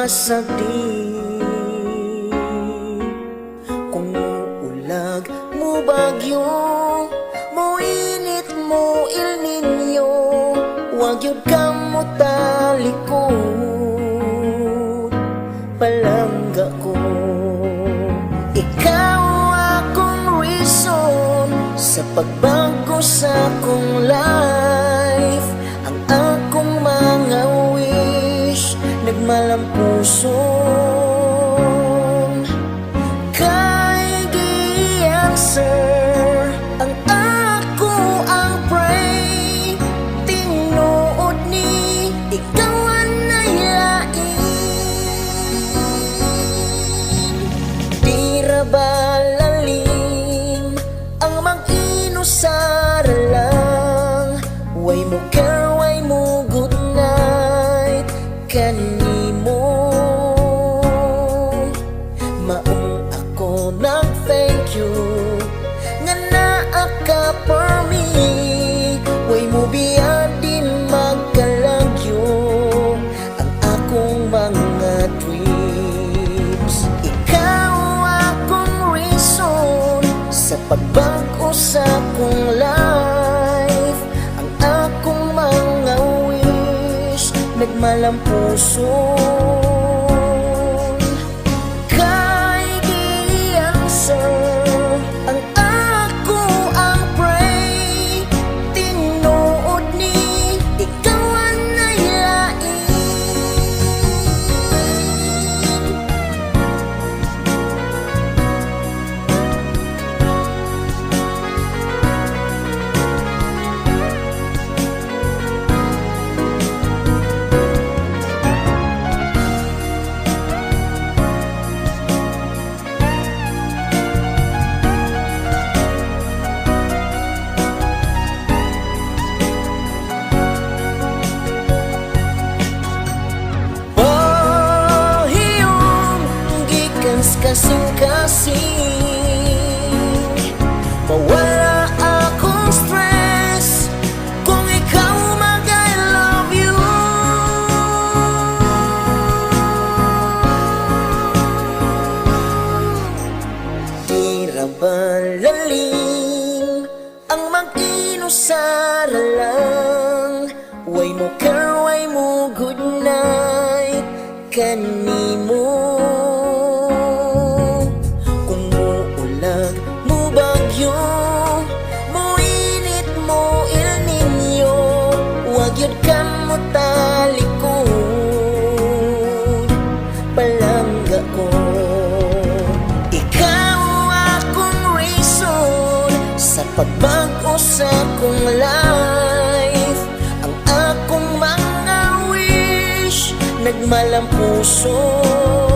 masagdi. Kung ulag mo bagyo, mo init mo El Niño, wag yun ka mo talikod, palangga ko. Ikaw akong reason sa pagbago sa akong life. Ang akong mga wish nagmalampuson kay gi-answer. Ang ako ang pray, tinuod ni ikaw ang nahilain. Tira ba lalim ang mag-inusara lang, way mo care, way mo good night kanimo. Maong ako nag-thank you nga naa ka for me, way mo biya din magkalagyo ang akong mga dreams. Ikaw akong reason sa pagbago sa akong life. Ang akong mga wish nagmalampuson kay gi-answer. Ang ako ang pray, tinuod ni ikaw ang nahilain. Kasing-kasing mawala akong stress kung ikaw mag-I love you. Tira ba lalim ang mag-inusara lang, way mo care, way mo good night kanimo. Yun ka mo talikod, palangga ko. Ikaw akong reason sa pagbago sa akong life. Ang akong mga wish nagmalampuson